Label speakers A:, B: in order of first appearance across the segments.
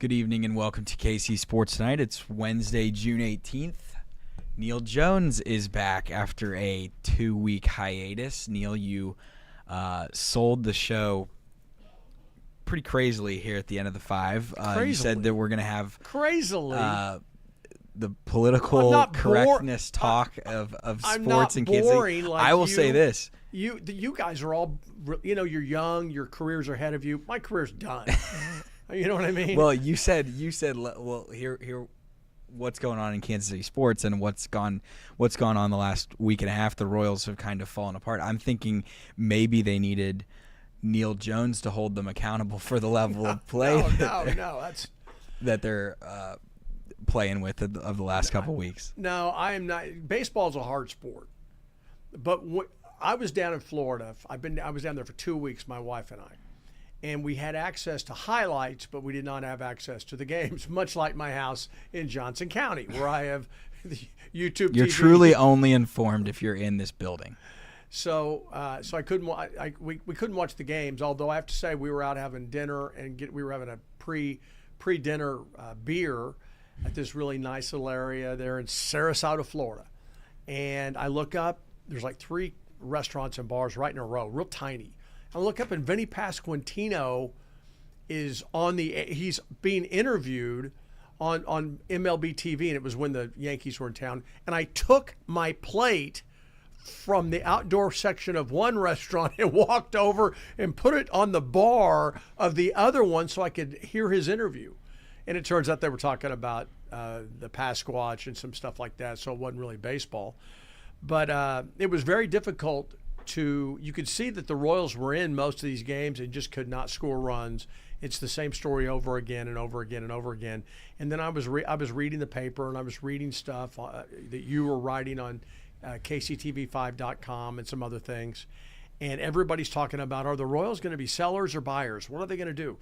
A: Good evening and welcome to KC Sports Tonight. It's Wednesday, June 18th. Neil Jones is back after a 2-week hiatus. Neil, you sold the show pretty crazily here at the end of the 5. You said that we're going to have the political correctness talk of sports and kids.
B: Like
A: I will say this.
B: You guys are all, you're young, your careers are ahead of you. My career's done. You know what I mean?
A: Well, you said, well, here, what's going on in Kansas City sports and what's gone on the last week and a half. The Royals have kind of fallen apart. I'm thinking maybe they needed Neil Jones to hold them accountable for the level of play that they're playing with of the last couple weeks.
B: No, I am not. Baseball's a hard sport, but I was down in Florida. I was down there for 2 weeks, my wife and I. And we had access to highlights, but we did not have access to the games, much like my house in Johnson County, where I have the YouTube
A: You're
B: TV.
A: truly only informed if you're in this building.
B: So I couldn't. We couldn't watch the games. Although I have to say, we were out having dinner and we were having a pre-dinner beer at this really nice little area there in Sarasota, Florida. And I look up. There's like 3 restaurants and bars right in a row, real tiny. I look up and Vinny Pasquantino is he's being interviewed on MLB TV, and it was when the Yankees were in town. And I took my plate from the outdoor section of one restaurant and walked over and put it on the bar of the other one so I could hear his interview. And it turns out they were talking about the Pasquatch and some stuff like that, so it wasn't really baseball. But it was very difficult you could see that the Royals were in most of these games and just could not score runs. It's the same story over again and over again and over again. And then I was reading the paper and I was reading stuff that you were writing on KCTV5.com and some other things. And everybody's talking about, are the Royals going to be sellers or buyers? What are they going to do?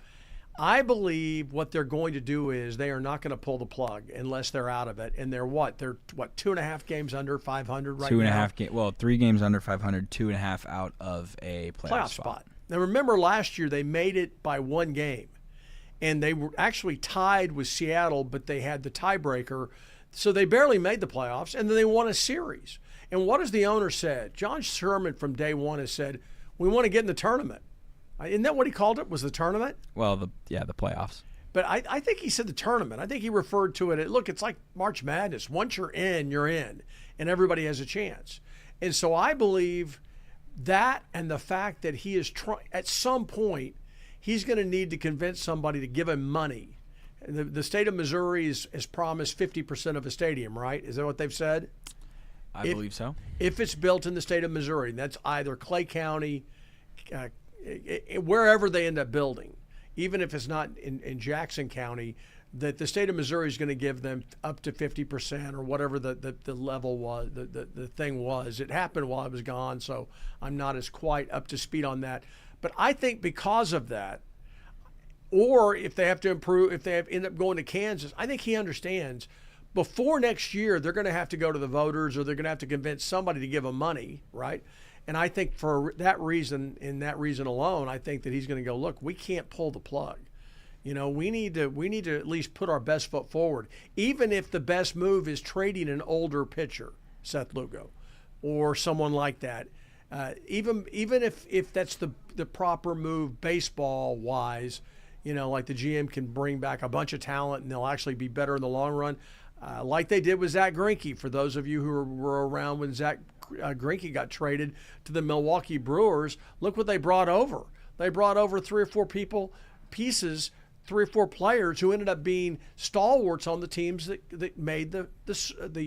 B: I believe what they're going to do is they are not going to pull the plug unless they're out of it. And they're 2.5 games under 500 right now?
A: 2.5 games. Well, 3 games under 500, 2.5 out of a playoff spot.
B: Now, remember last year they made it by 1 game. And they were actually tied with Seattle, but they had the tiebreaker. So they barely made the playoffs, and then they won a series. And what has the owner said? John Sherman from day one has said, we want to get in the tournament. Isn't that what he called it, was the tournament?
A: Well, the playoffs.
B: But I think he said the tournament. I think he referred to it. Look, it's like March Madness. Once you're in, and everybody has a chance. And so I believe that and the fact that he is at some point, he's going to need to convince somebody to give him money. The state of Missouri has promised 50% of a stadium, right? Is that what they've said?
A: I believe so.
B: If it's built in the state of Missouri, and that's either Clay County, wherever they end up building, even if it's not in Jackson County, that the state of Missouri is going to give them up to 50% or whatever the level was, the thing was. It happened while I was gone, so I'm not as quite up to speed on that. But I think because of that, or if they have to improve, if they end up going to Kansas, I think he understands before next year they're going to have to go to the voters or they're going to have to convince somebody to give them money, right? And I think for that reason, in that reason alone, I think that he's going to go, look, we can't pull the plug. We need to at least put our best foot forward, even if the best move is trading an older pitcher, Seth Lugo, or someone like that. Even if that's the proper move baseball wise, like the GM can bring back a bunch of talent and they'll actually be better in the long run, like they did with Zach Greinke. For those of you who were around when Zach Greinke got traded to the Milwaukee Brewers, look what they brought over. They brought over 3 or 4 pieces, 3 or 4 players who ended up being stalwarts on the teams that made I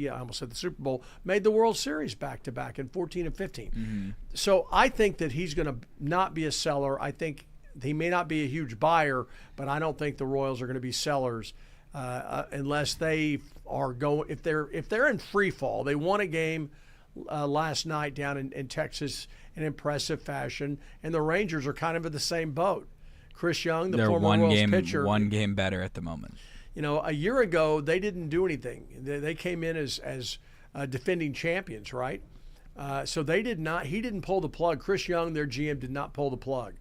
B: almost said the Super Bowl, made the World Series back-to-back in 14 and 15. Mm-hmm. So I think that he's going to not be a seller. I think he may not be a huge buyer, but I don't think the Royals are going to be sellers unless they are going. If they're in free fall, they won a game last night down in Texas in impressive fashion, and the Rangers are kind of in the same boat. Chris Young, the former Royals pitcher,
A: 1 game better at the moment.
B: A year ago they didn't do anything. They came in as defending champions, right? So they did not. He didn't pull the plug. Chris Young, their GM, did not pull the plug.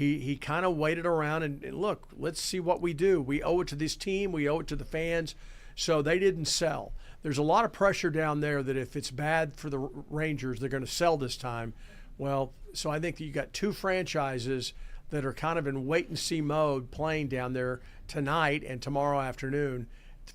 B: he kind of waited around and look, let's see what we do. We owe it to this team. We owe it to the fans. So they didn't sell. There's a lot of pressure down there that if it's bad for the Rangers, they're going to sell this time. Well, so I think that you got two franchises that are kind of in wait-and-see mode playing down there tonight and tomorrow afternoon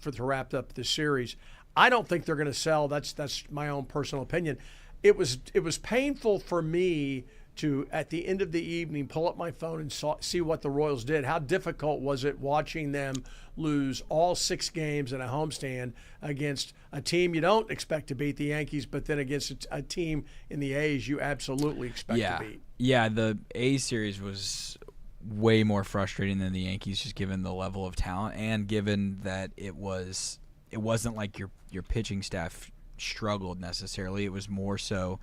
B: to wrap up this series. I don't think they're going to sell. That's my own personal opinion. It was painful for me to, at the end of the evening, pull up my phone and see what the Royals did. How difficult was it watching them lose all 6 games in a homestand against a team you don't expect to beat, the Yankees, but then against a team in the A's you absolutely expect to beat?
A: Yeah, the A's series was way more frustrating than the Yankees, just given the level of talent and given that it wasn't like your pitching staff struggled necessarily. It was more so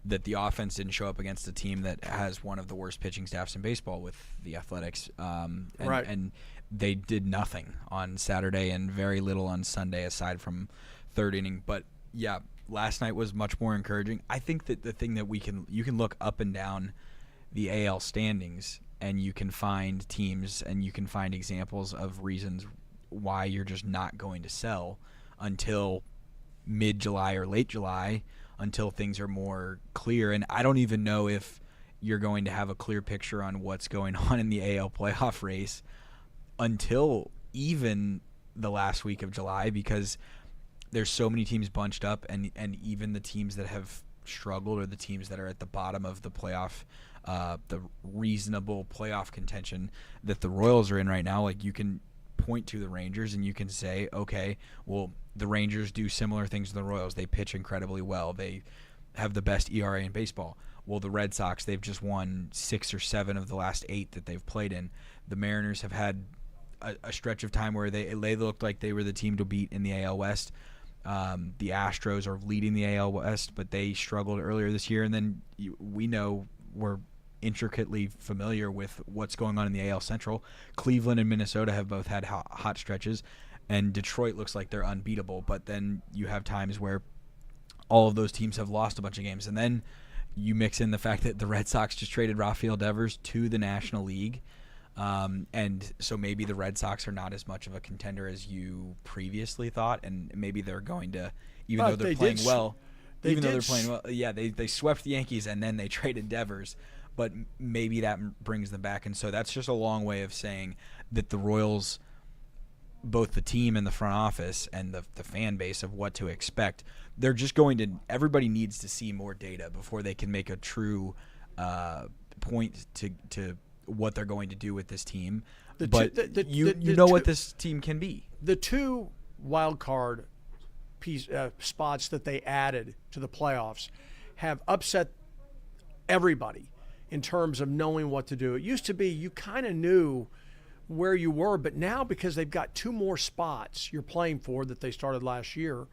A: that the offense didn't show up against a team that has one of the worst pitching staffs in baseball with the Athletics. And they did nothing on Saturday and very little on Sunday aside from third inning. But, yeah, last night was much more encouraging. I think that the thing that you can look up and down the AL standings and you can find teams and you can find examples of reasons why you're just not going to sell until mid-July or late July, until things are more clear. And I don't even know if you're going to have a clear picture on what's going on in the AL playoff race until even the last week of July, because there's so many teams bunched up, and even the teams that have struggled or the teams that are at the bottom of the playoff, the reasonable playoff contention that the Royals are in right now, like you can point to the Rangers and you can say, okay, well, the Rangers do similar things to the Royals. They pitch incredibly well. They have the best ERA in baseball. Well, the Red Sox, they've just won 6 or 7 of the last 8 that they've played in. The Mariners have had a stretch of time where they looked like they were the team to beat in the AL West. The Astros are leading the AL West, but they struggled earlier this year. And then we know we're intricately familiar with what's going on in the AL Central. Cleveland and Minnesota have both had hot stretches, and Detroit looks like they're unbeatable. But then you have times where all of those teams have lost a bunch of games. And then you mix in the fact that the Red Sox just traded Rafael Devers to the National League. And so maybe the Red Sox are not as much of a contender as you previously thought, and maybe they're going to, even though they're playing well, they swept the Yankees and then they traded Devers, but maybe that brings them back. And so that's just a long way of saying that the Royals, both the team and the front office and the fan base of what to expect, they're just going to, everybody needs to see more data before they can make a true point to what they're going to do with this team. You know what this team can be.
B: The 2 wild card spots that they added to the playoffs have upset everybody in terms of knowing what to do. It used to be you kind of knew where you were, but now because they've got 2 more spots you're playing for that they started last year,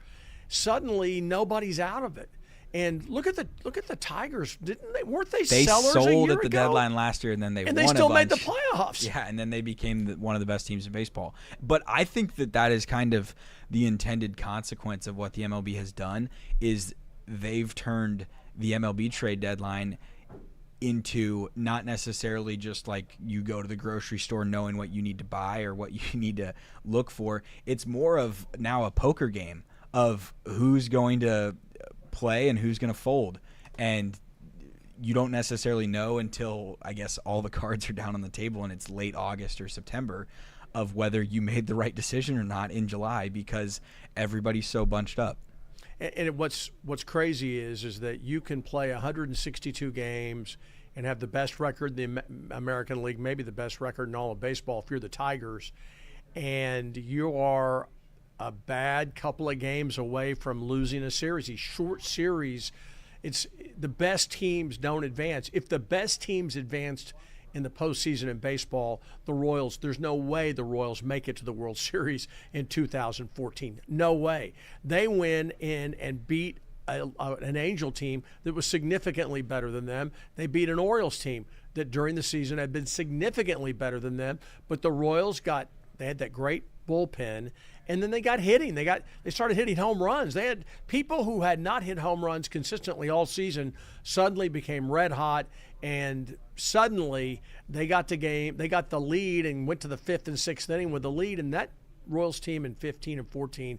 B: suddenly nobody's out of it. And look at the Tigers. Weren't they sellers a year ago?
A: They sold at the deadline last year, and then they won a bunch.
B: And they still made the playoffs.
A: Yeah, and then they became one of the best teams in baseball. But I think that is kind of the intended consequence of what the MLB has done, is they've turned the MLB trade deadline into not necessarily just like you go to the grocery store knowing what you need to buy or what you need to look for. It's more of now a poker game of who's going to play and who's going to fold, and you don't necessarily know until, I guess, all the cards are down on the table and it's late August or September of whether you made the right decision or not in July, because everybody's so bunched up.
B: And what's crazy is that you can play 162 games and have the best record in the American League, maybe the best record in all of baseball if you're the Tigers, and you are a bad couple of games away from losing a series. These short series, it's the best teams don't advance. If the best teams advanced in the postseason in baseball, the Royals, there's no way the Royals make it to the World Series in 2014. No way. They win in and beat an Angel team that was significantly better than them. They beat an Orioles team that during the season had been significantly better than them. But the Royals they had that great bullpen, and then they got hitting. They started hitting home runs. They had people who had not hit home runs consistently all season suddenly became red hot, And suddenly they got the lead and went to the 5th and 6th inning with the lead. And that Royals team in 15 and 14,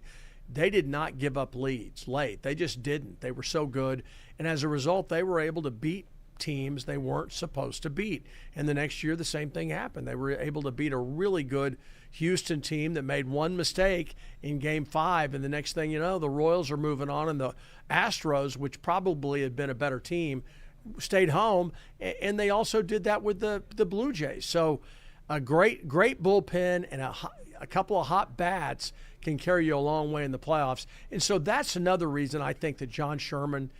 B: they did not give up leads late. They just didn't. They were so good. And as a result, they were able to beat teams they weren't supposed to beat. And the next year, the same thing happened. They were able to beat a really good Houston team that made one mistake in Game 5. And the next thing you know, the Royals are moving on, and the Astros, which probably had been a better team, stayed home. And they also did that with the Blue Jays. So a great bullpen and a couple of hot bats can carry you a long way in the playoffs. And so that's another reason I think that John Sherman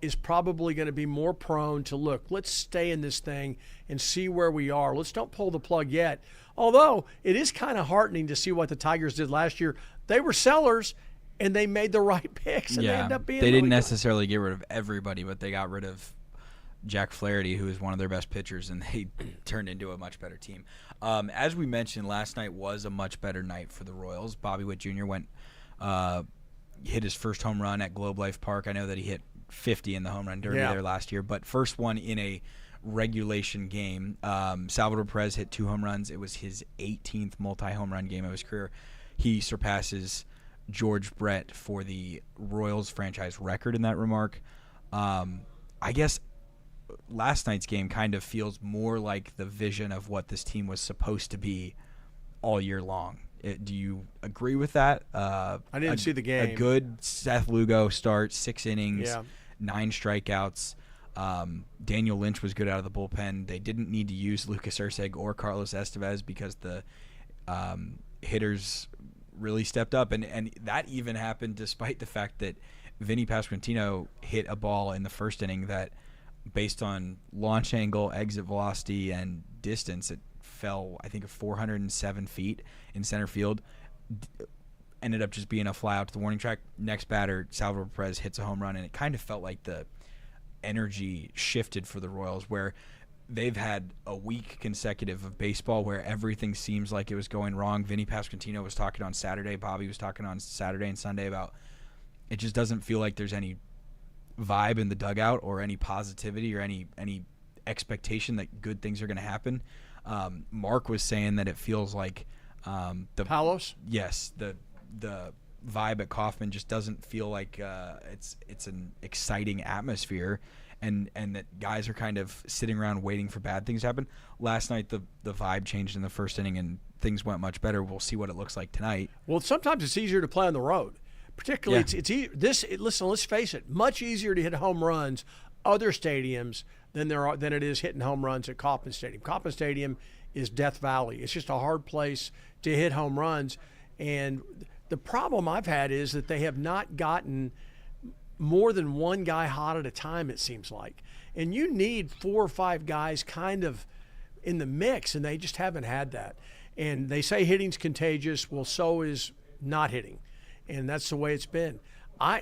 B: is probably going to be more prone to, look, let's stay in this thing and see where we are. Let's don't pull the plug yet. Although it is kind of heartening to see what the Tigers did last year. They were sellers, and they made the right picks, and they ended up being
A: they
B: really
A: didn't
B: good.
A: necessarily get rid of everybody, but they got rid of Jack Flaherty, who is one of their best pitchers, and they turned into a much better team. As we mentioned, last night was a much better night for the Royals. Bobby Witt Jr. hit his first home run at Globe Life Park. I know that he hit 50 in the home run derby there last year, but first one in a regulation game. Salvador Perez hit 2 home runs. It was his 18th multi-home run game of his career. He surpasses George Brett for the Royals franchise record in that remark. I guess last night's game kind of feels more like the vision of what this team was supposed to be all year long. Do you agree with that?
B: I didn't see the game.
A: A good Seth Lugo start, 6 innings, 9 strikeouts. Daniel Lynch was good out of the bullpen. They didn't need to use Lucas Erceg or Carlos Estevez because the hitters really stepped up. And that even happened despite the fact that Vinny Pasquantino hit a ball in the first inning that, based on launch angle, exit velocity, and distance, it fell, I think, 407 feet in center field. Ended up just being a fly out to the warning track. Next batter, Salvador Perez hits a home run, and it kind of felt like the energy shifted for the Royals, where they've had a week consecutive of baseball where everything seems like it was going wrong. Vinny Pasquantino was talking on Saturday. Bobby was talking on Saturday and Sunday about it just doesn't feel like there's any vibe in the dugout or any positivity or any expectation that good things are going to happen. Mark was saying that it feels like the
B: Palos?
A: Yes, the vibe at Kauffman just doesn't feel like it's an exciting atmosphere, and that guys are kind of sitting around waiting for bad things to happen. Last night the vibe changed in the first inning and things went much better. We'll see what it looks like tonight.
B: Well, sometimes it's easier to play on the road. Particularly, listen, let's face it, much easier to hit home runs other stadiums than it is hitting home runs at Kauffman Stadium. Kauffman Stadium is Death Valley. It's just a hard place to hit home runs. And the problem I've had is that they have not gotten more than one guy hot at a time, it seems like. And you need 4 or 5 guys kind of in the mix, and they just haven't had that. And they say hitting's contagious. Well, so is not hitting. And that's the way it's been. I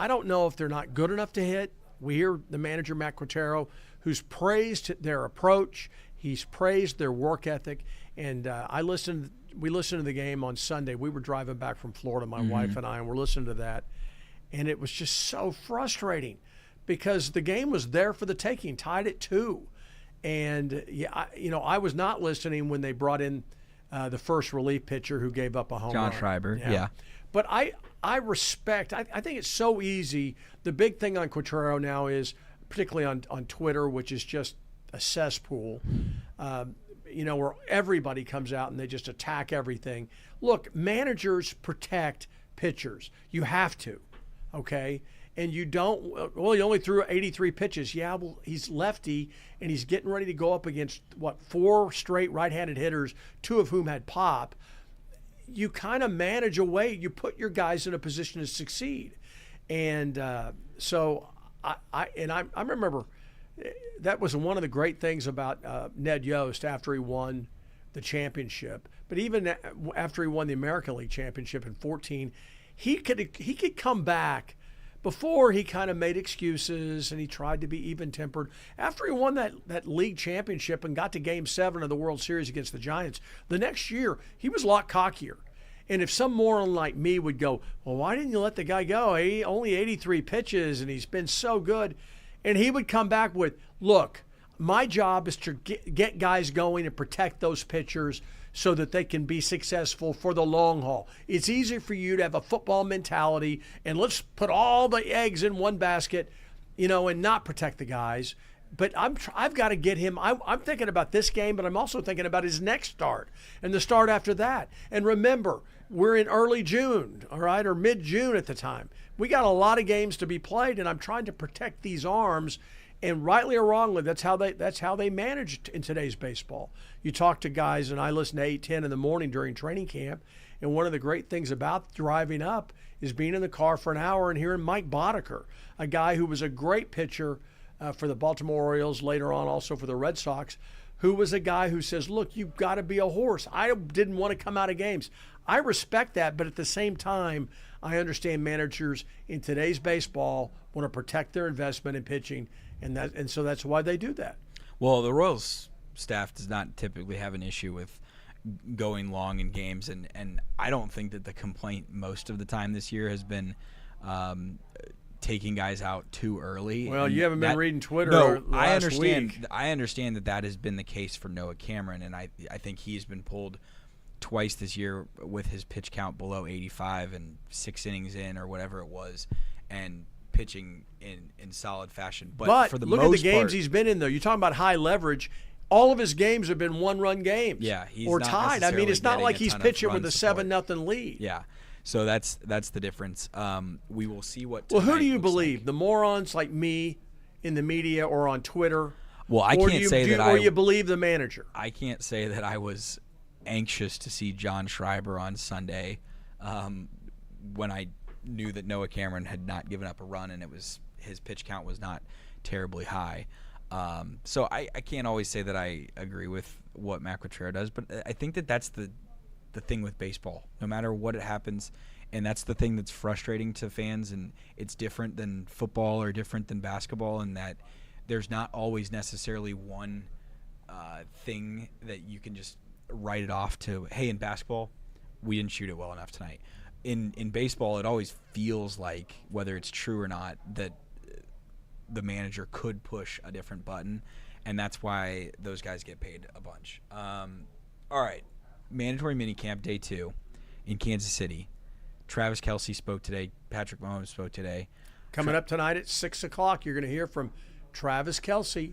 B: don't know if they're not good enough to hit. We hear the manager, Matt Quintero, who's praised their approach. He's praised their work ethic. And we listened to the game on Sunday. We were driving back from Florida, my wife and I, and we're listening to that. And it was just so frustrating because the game was there for the taking, tied at 2. And, I was not listening when they brought in the first relief pitcher who gave up a home run.
A: John Schreiber, yeah.
B: But I respect, I think it's so easy. The big thing on Quintero now is, particularly on Twitter, which is just a cesspool, where everybody comes out and they just attack everything. Look, managers protect pitchers. You have to, okay? And you don't, well, he only threw 83 pitches. Yeah, well, he's lefty, and he's getting ready to go up against, 4 straight right-handed hitters, 2 of whom had pop. You kind of manage away. You put your guys in a position to succeed. And so I remember that was one of the great things about Ned Yost after he won the championship. But even after he won the American League championship in 2014, he could come back. Before, he kind of made excuses and he tried to be even-tempered. After he won that league championship and got to Game 7 of the World Series against the Giants, the next year he was a lot cockier. And if some moron like me would go, well, why didn't you let the guy go? He only 83 pitches and he's been so good. And he would come back with, look, my job is to get guys going and protect those pitchers so that they can be successful for the long haul. It's easy for you to have a football mentality and let's put all the eggs in one basket, and not protect the guys. But I've got to get him. I'm thinking about this game, but I'm also thinking about his next start and the start after that. And remember, we're in early June, all right, or mid-June at the time. We got a lot of games to be played, and I'm trying to protect these arms. And rightly or wrongly, that's how they manage in today's baseball. You talk to guys, and I listen to 8:10 in the morning during training camp. And one of the great things about driving up is being in the car for an hour and hearing Mike Boddicker, a guy who was a great pitcher for the Baltimore Orioles, later on also for the Red Sox, who was a guy who says, look, you've got to be a horse. I didn't want to come out of games. I respect that, but at the same time, I understand managers in today's baseball want to protect their investment in pitching, and so that's why they do that.
A: Well, the Royals staff does not typically have an issue with going long in games, and I don't think that the complaint most of the time this year has been taking guys out too early.
B: Well, you haven't been reading Twitter
A: last
B: week.
A: I understand that has been the case for Noah Cameron, and I think he's been pulled twice this year with his pitch count below 85 and 6 innings in or whatever it was, and pitching in solid fashion. But for the
B: look
A: most
B: at the games
A: part,
B: he's been in, though. You're talking about high leverage. All of his games have been one-run games.
A: Yeah, he's
B: or
A: not
B: tied. I mean, it's not like he's pitching with a 7-0 lead.
A: Yeah, so that's the difference. We will see what.
B: Well, who do you
A: looks
B: believe?
A: like.
B: The morons like me in the media or on Twitter?
A: Well, I can't say that
B: Or you believe the manager?
A: I can't say that I was anxious to see John Schreiber on Sunday when I knew that Noah Cameron had not given up a run and his pitch count was not terribly high. So I can't always say that I agree with what Matt Quatrero does, but I think that's the thing with baseball. No matter what it happens, and that's the thing that's frustrating to fans, and it's different than football or different than basketball in that there's not always necessarily one thing that you can just write it off to, hey, in basketball, we didn't shoot it well enough tonight. In baseball, it always feels like, whether it's true or not, that the manager could push a different button, and that's why those guys get paid a bunch. All right, mandatory minicamp day 2 in Kansas City. Travis Kelce spoke today. Patrick Mahomes spoke today.
B: Coming up tonight at 6 o'clock, you're going to hear from Travis Kelce.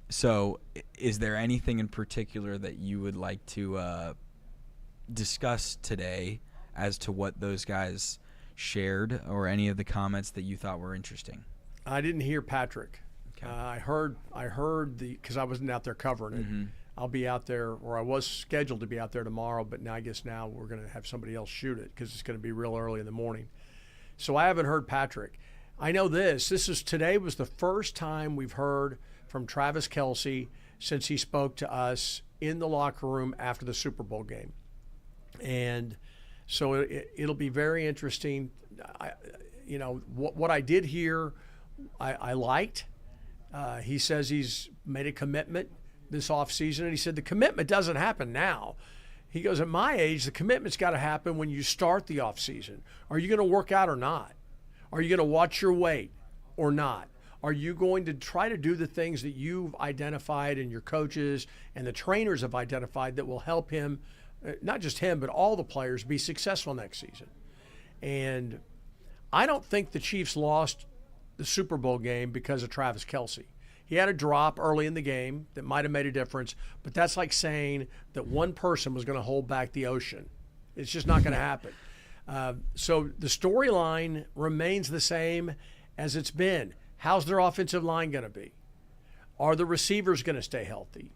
A: So is there anything in particular that you would like to discuss today as to what those guys shared, or any of the comments that you thought were interesting?
B: I didn't hear Patrick.
A: Okay.
B: I heard because I wasn't out there covering it.
A: Mm-hmm.
B: I'll be out there, or I was scheduled to be out there tomorrow, but now I guess now we're going to have somebody else shoot it because it's going to be real early in the morning. So I haven't heard Patrick. I know today was the first time we've heard from Travis Kelce since he spoke to us in the locker room after the Super Bowl game. And so it'll be very interesting. What I did hear, I liked. He says he's made a commitment this offseason, and he said the commitment doesn't happen now. He goes, at my age, the commitment's got to happen when you start the offseason. Are you going to work out or not? Are you going to watch your weight or not? Are you going to try to do the things that you've identified and your coaches and the trainers have identified that will help him, not just him, but all the players, be successful next season? And I don't think the Chiefs lost the Super Bowl game because of Travis Kelce. He had a drop early in the game that might have made a difference, but that's like saying that one person was going to hold back the ocean. It's just not going to happen. So the storyline remains the same as it's been. How's their offensive line going to be? Are the receivers going to stay healthy?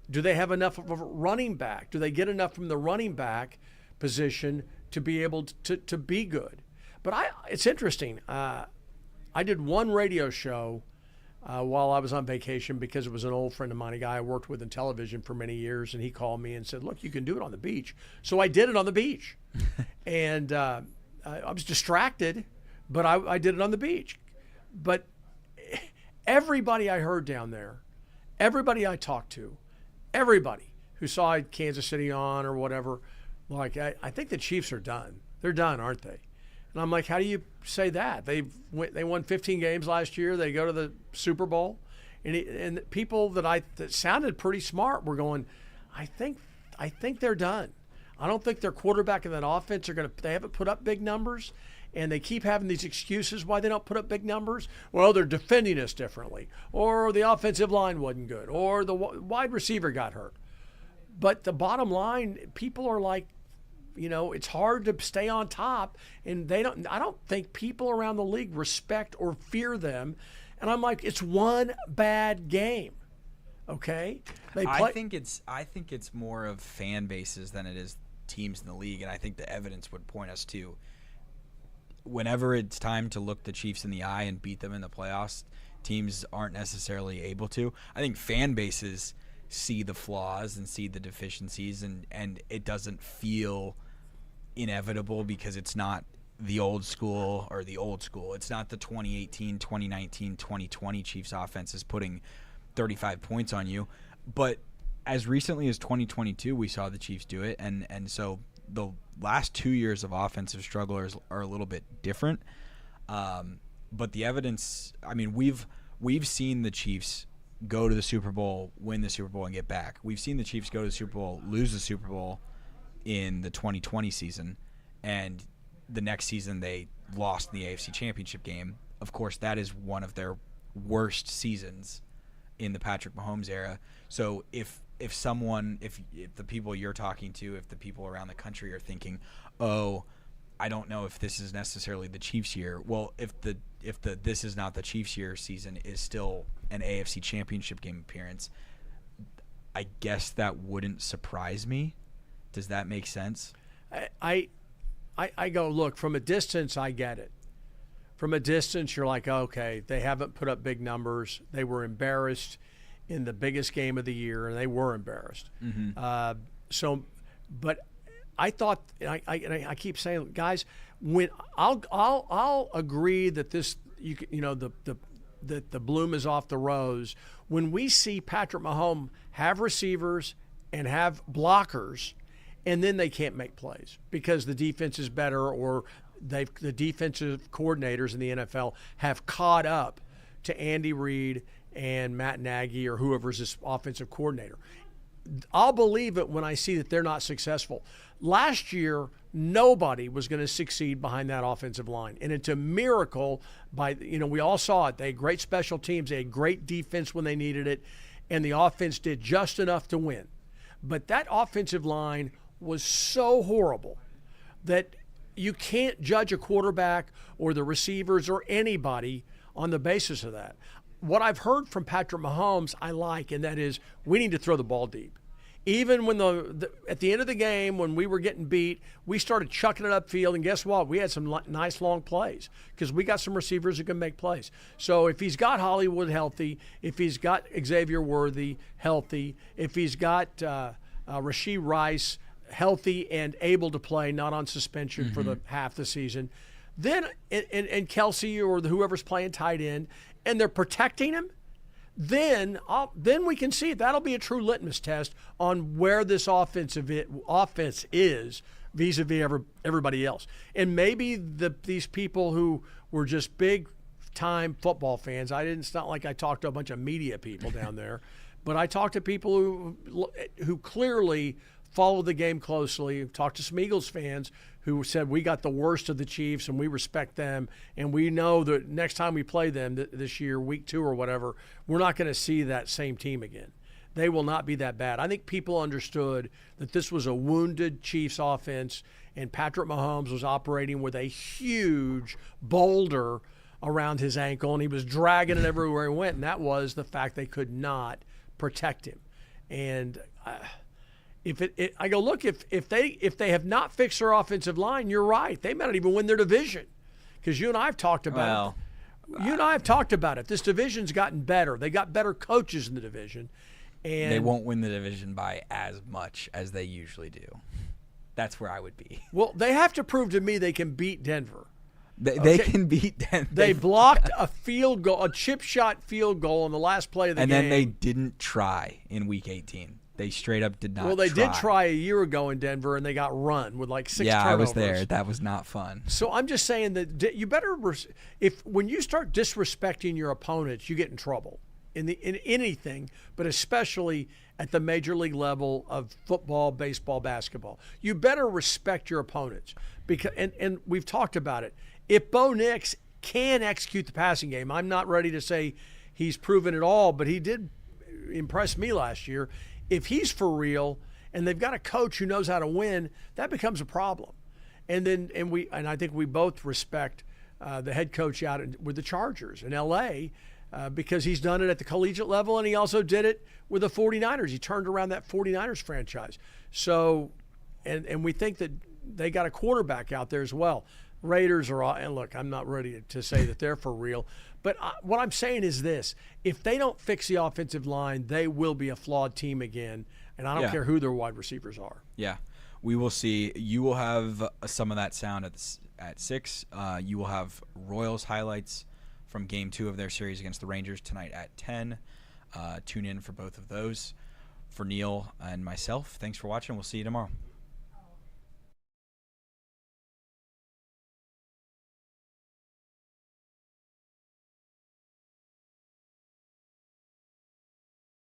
B: Do they have enough of a running back? Do they get enough from the running back position to be able to be good? But it's interesting. I did one radio show while I was on vacation because it was an old friend of mine, a guy I worked with in television for many years, and he called me and said, look, you can do it on the beach. So I did it on the beach. And I was distracted, but I did it on the beach. But everybody I heard down there, everybody I talked to, everybody who saw Kansas City on or whatever, like, I think the Chiefs are done. They're done, aren't they? And I'm like, how do you say that? They won 15 games last year. They go to the Super Bowl. And people that sounded pretty smart were going, I think they're done. I don't think their quarterback and that offense they haven't put up big numbers, and they keep having these excuses why they don't put up big numbers. Well, they're defending us differently, or the offensive line wasn't good, or the wide receiver got hurt. But the bottom line, people are like, it's hard to stay on top, and I don't think people around the league respect or fear them. And I'm like, it's one bad game. Okay?
A: I think it's more of fan bases than it is teams in the league, and I think the evidence would point us to whenever it's time to look the Chiefs in the eye and beat them in the playoffs, teams aren't necessarily able to. I think fan bases see the flaws and see the deficiencies, and it doesn't feel inevitable because it's not the old school. It's not the 2018, 2019, 2020 Chiefs offense is putting 35 points on you. But as recently as 2022, we saw the Chiefs do it, and so the last 2 years of offensive strugglers are a little bit different. But the evidence, we've seen the Chiefs go to the Super Bowl, win the Super Bowl, and get back. We've seen the Chiefs go to the Super Bowl, lose the Super Bowl in the 2020 season, and the next season they lost in the AFC Championship game. Of course, that is one of their worst seasons in the Patrick Mahomes era. So if the people you're talking to, if the people around the country are thinking, oh, I don't know if this is necessarily the Chiefs' year. Well, if the this is not the Chiefs' year season is still an AFC Championship game appearance, I guess that wouldn't surprise me. Does that make sense?
B: I go, look, from a distance, I get it. From a distance, you're like, okay, they haven't put up big numbers. They were embarrassed in the biggest game of the year, and they were embarrassed.
A: Mm-hmm.
B: But I thought, I keep saying, guys, when I'll agree that this, that the bloom is off the rose. When we see Patrick Mahomes have receivers and have blockers, and then they can't make plays because the defense is better, or the defensive coordinators in the NFL have caught up to Andy Reid and Matt Nagy or whoever's this offensive coordinator. I'll believe it when I see that they're not successful. Last year, nobody was going to succeed behind that offensive line, and it's a miracle. We all saw it. They had great special teams. They had great defense when they needed it, and the offense did just enough to win. But that offensive line was so horrible that you can't judge a quarterback or the receivers or anybody on the basis of that. What I've heard from Patrick Mahomes I like, and that is we need to throw the ball deep. Even when at the end of the game, when we were getting beat, we started chucking it upfield, and guess what? We had some nice long plays because we got some receivers who can make plays. So if he's got Hollywood healthy, if he's got Xavier Worthy healthy, if he's got Rashee Rice healthy and able to play, not on suspension for the half the season, then and Kelsey or whoever's playing tight end, and they're protecting him, then we can see it. That'll be a true litmus test on where this offense is vis-a-vis everybody else. And maybe these people who were just big-time football fans, it's not like I talked to a bunch of media people down there, but I talked to people who clearly follow the game closely. Talked to some Eagles fans who said we got the worst of the Chiefs and we respect them, and we know that next time we play them this year, week 2 or whatever, we're not going to see that same team again. They will not be that bad. I think people understood that this was a wounded Chiefs offense, and Patrick Mahomes was operating with a huge boulder around his ankle, and he was dragging it everywhere he went, and that was the fact they could not protect him. And I go, look, if they have not fixed their offensive line, you're right. They might not even win their division, because you and I have talked about it. You and I have talked about it. This division's gotten better. They got better coaches in the division, and
A: they won't win the division by as much as they usually do. That's where I would be.
B: Well, they have to prove to me they can beat Denver.
A: They can beat Denver.
B: They blocked a field goal, a chip shot field goal on the last play of the game.
A: And then they didn't try in Week 18. They straight up did not try.
B: Well, they did try a year ago in Denver, and they got run with like 6 turnovers.
A: Yeah, I was there. That was not fun.
B: So I'm just saying that you better – when you start disrespecting your opponents, you get in trouble. in anything, but especially at the major league level of football, baseball, basketball. You better respect your opponents because and we've talked about it. If Bo Nix can execute the passing game, I'm not ready to say he's proven it all, but he did impress me last year. If he's for real and they've got a coach who knows how to win, that becomes a problem. And I think we both respect the head coach out with the Chargers in L.A. Because he's done it at the collegiate level, and he also did it with the 49ers. He turned around that 49ers franchise. So, and we think that they got a quarterback out there as well. Raiders are, and look, I'm not ready to say that they're for real. But what I'm saying is this. If they don't fix the offensive line, they will be a flawed team again. And I don't care who their wide receivers are.
A: Yeah, we will see. You will have some of that sound at 6. You will have Royals highlights from Game 2 of their series against the Rangers tonight at 10. Tune in for both of those. For Neil and myself, thanks for watching. We'll see you tomorrow.